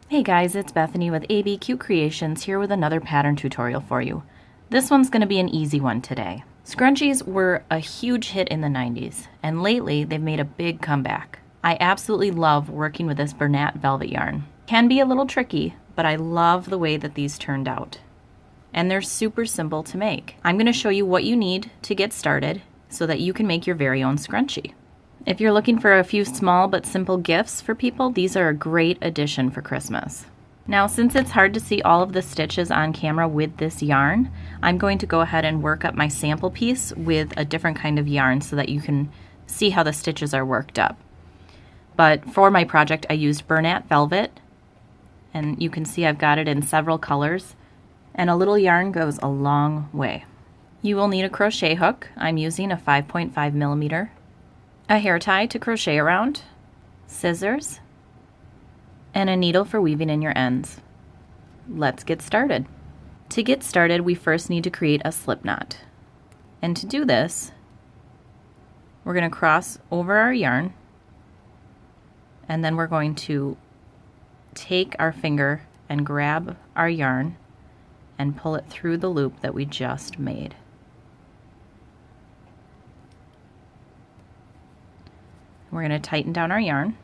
Hey guys, it's Bethany with ABCuteCreations here with another pattern tutorial for you. This one's going to be an easy one today. Scrunchies were a huge hit in the 90s, and lately they've made a big comeback. I absolutely love working with this Bernat Velvet Yarn. Can be a little tricky, but I love the way that these turned out. And they're super simple to make. I'm going to show you what you need to get started so that you can make your very own scrunchie. If you're looking for a few small but simple gifts for people, these are a great addition for Christmas. Now, since it's hard to see all of the stitches on camera with this yarn, I'm going to go ahead and work up my sample piece with a different kind of yarn so that you can see how the stitches are worked up. But for my project, I used Bernat Velvet, and you can see I've got it in several colors, and a little yarn goes a long way. You will need a crochet hook. I'm using a 5.5 millimeter. A hair tie to crochet around, scissors, and a needle for weaving in your ends. Let's get started. To get started, we first need to create a slip knot. And to do this, we're going to cross over our yarn, and then we're going to take our finger and grab our yarn and pull it through the loop that we just made. We're going to tighten down our yarn.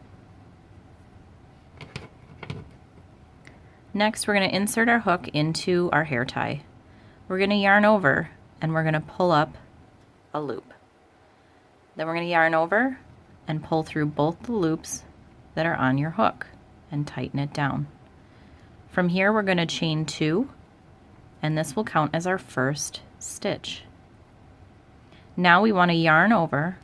Next, we're going to insert our hook into our hair tie. We're going to yarn over and we're going to pull up a loop. Then we're going to yarn over and pull through both the loops that are on your hook and tighten it down. From here, we're going to chain 2, and this will count as our first stitch. Now we want to yarn over,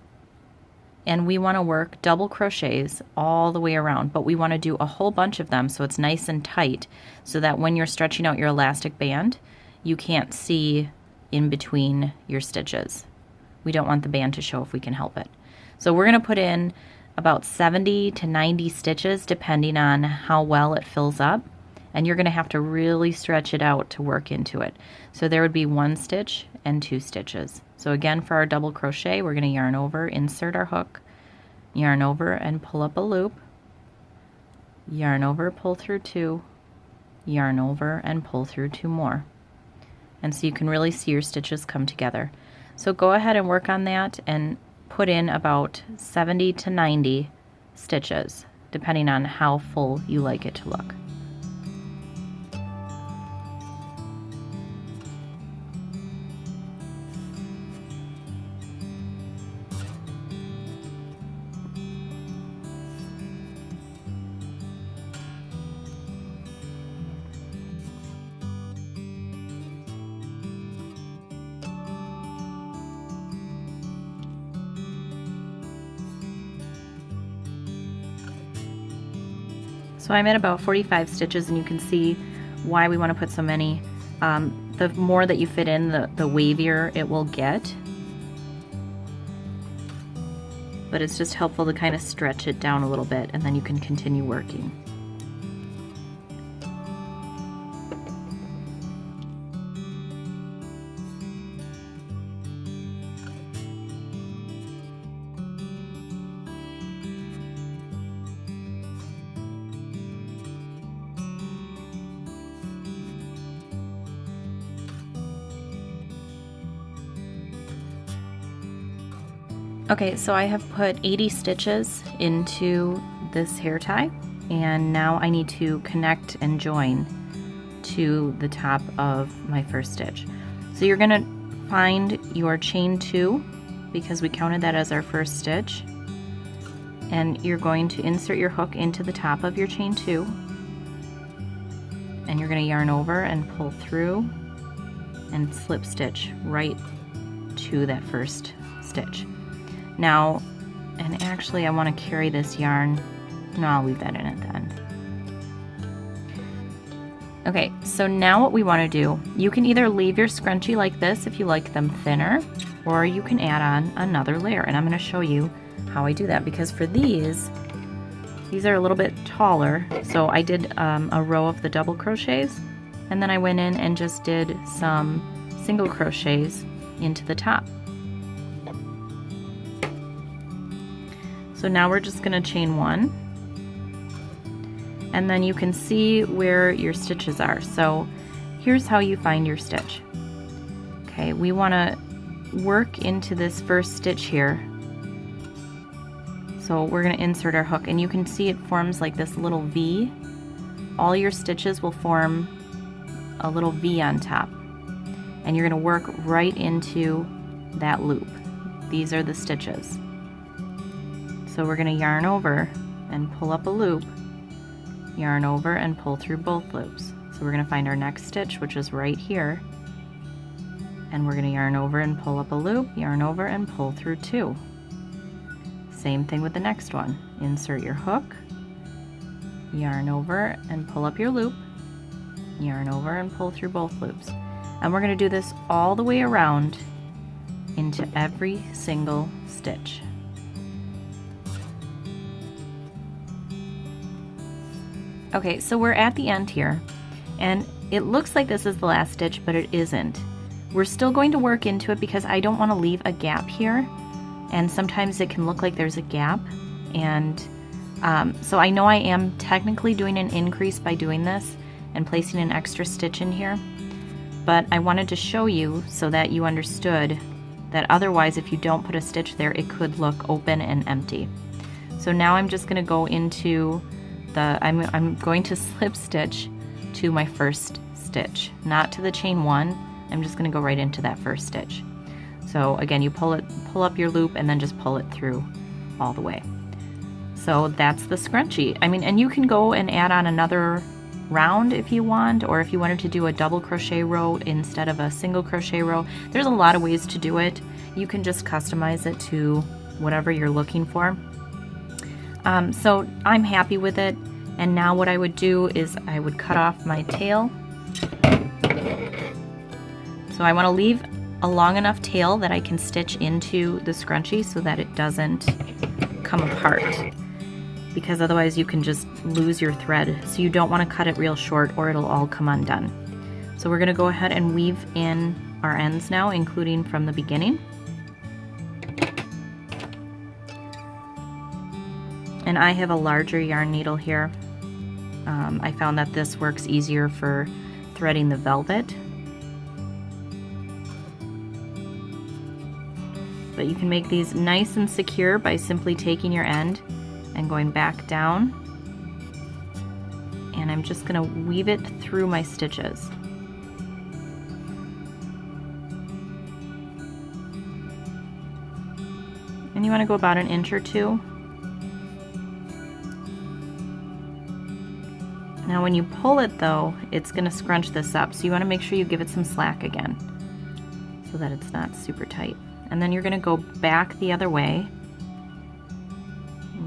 and we want to work double crochets all the way around, but we want to do a whole bunch of them so it's nice and tight so that when you're stretching out your elastic band, you can't see in between your stitches. We don't want the band to show if we can help it. So we're going to put in about 70 to 90 stitches depending on how well it fills up, and you're going to have to really stretch it out to work into it. So there would be 1 stitch and 2 stitches. So again, for our double crochet, we're going to yarn over, insert our hook, yarn over and pull up a loop, yarn over, pull through 2, yarn over and pull through 2 more. And so you can really see your stitches come together. So go ahead and work on that and put in about 70 to 90 stitches, depending on how full you like it to look. So I'm at about 45 stitches, and you can see why we want to put so many. The more that you fit in, the wavier it will get. But it's just helpful to kind of stretch it down a little bit, and then you can continue working. Okay, so I have put 80 stitches into this hair tie, and now I need to connect and join to the top of my first stitch. So you're going to find your chain 2, because we counted that as our first stitch, and you're going to insert your hook into the top of your chain 2, and you're going to yarn over and pull through and slip stitch right to that first stitch. Now, and actually I want to carry this yarn, no, I'll leave that in at the end. Okay, so now what we want to do, you can either leave your scrunchie like this if you like them thinner, or you can add on another layer, and I'm going to show you how I do that, because for these are a little bit taller, so I did a row of the double crochets, and then I went in and just did some single crochets into the top. So now we're just going to chain 1, and then you can see where your stitches are. So here's how you find your stitch. Okay, we want to work into this first stitch here. So we're going to insert our hook, and you can see it forms like this little V. All your stitches will form a little V on top, and you're going to work right into that loop. These are the stitches. So we're going to yarn over and pull up a loop, yarn over and pull through both loops. So we're going to find our next stitch, which is right here, and we're going to yarn over and pull up a loop, yarn over and pull through 2. Same thing with the next one. Insert your hook, yarn over and pull up your loop, yarn over and pull through both loops. And we're going to do this all the way around into every single stitch. Okay, so we're at the end here, and it looks like this is the last stitch, but it isn't. We're still going to work into it because I don't want to leave a gap here, and sometimes it can look like there's a gap, and so I know I am technically doing an increase by doing this and placing an extra stitch in here, but I wanted to show you so that you understood that otherwise if you don't put a stitch there, it could look open and empty. So now I'm just going to go into I'm going to slip stitch to my first stitch, not to the chain 1. I'm just going to go right into that first stitch. So again, you pull up your loop and then just pull it through all the way. So that's the scrunchie. I mean, and you can go and add on another round if you want, or if you wanted to do a double crochet row instead of a single crochet row. There's a lot of ways to do it. You can just customize it to whatever you're looking for. So I'm happy with it, and now what I would do is I would cut off my tail. So I want to leave a long enough tail that I can stitch into the scrunchie so that it doesn't come apart, because otherwise you can just lose your thread. So you don't want to cut it real short or it'll all come undone. So we're going to go ahead and weave in our ends now, including from the beginning. And I have a larger yarn needle here. I found that this works easier for threading the velvet. But you can make these nice and secure by simply taking your end and going back down. And I'm just going to weave it through my stitches. And you want to go about 1 inch or 2. Now when you pull it though, it's going to scrunch this up, so you want to make sure you give it some slack again so that it's not super tight. And then you're going to go back the other way,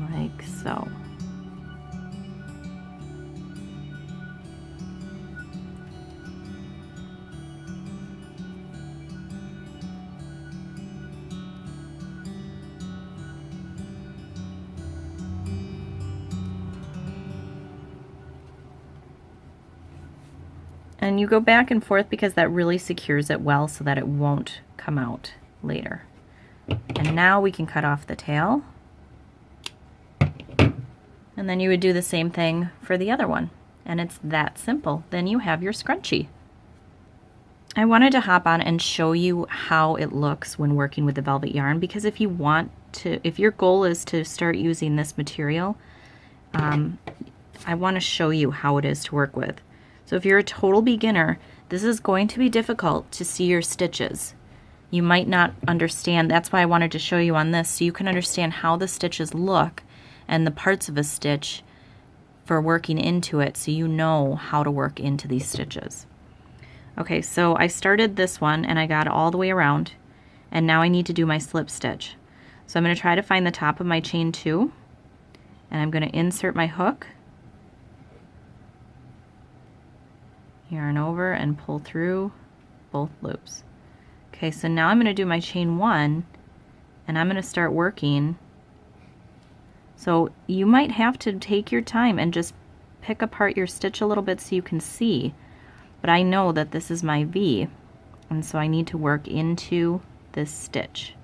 like so. And you go back and forth because that really secures it well so that it won't come out later. And now we can cut off the tail. And then you would do the same thing for the other one. And it's that simple. Then you have your scrunchie. I wanted to hop on and show you how it looks when working with the velvet yarn, because if your goal is to start using this material, I want to show you how it is to work with. So if you're a total beginner, this is going to be difficult to see your stitches. You might not understand. That's why I wanted to show you on this, so you can understand how the stitches look and the parts of a stitch for working into it, so you know how to work into these stitches. Okay, so I started this one and I got all the way around, and now I need to do my slip stitch. So I'm going to try to find the top of my chain 2, and I'm going to insert my hook, yarn over and pull through both loops. Okay, so now I'm going to do my chain 1 and I'm going to start working. So you might have to take your time and just pick apart your stitch a little bit so you can see, but I know that this is my V, and so I need to work into this stitch.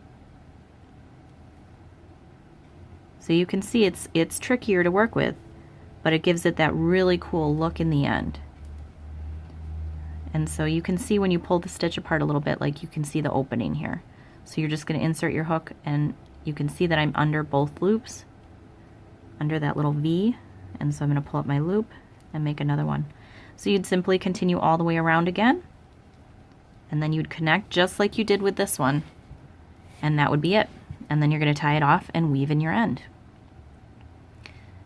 So you can see it's trickier to work with, but it gives it that really cool look in the end. And so you can see when you pull the stitch apart a little bit, like you can see the opening here. So you're just going to insert your hook, and you can see that I'm under both loops, under that little V, and so I'm going to pull up my loop and make another one. So you'd simply continue all the way around again, and then you'd connect just like you did with this one, and that would be it. And then you're going to tie it off and weave in your end.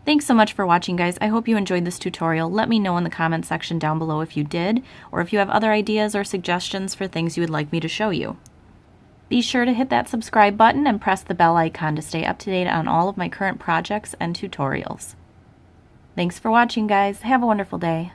Thanks so much for watching, guys. I hope you enjoyed this tutorial. Let me know in the comments section down below if you did, or if you have other ideas or suggestions for things you would like me to show you. Be sure to hit that subscribe button and press the bell icon to stay up to date on all of my current projects and tutorials. Thanks for watching, guys. Have a wonderful day.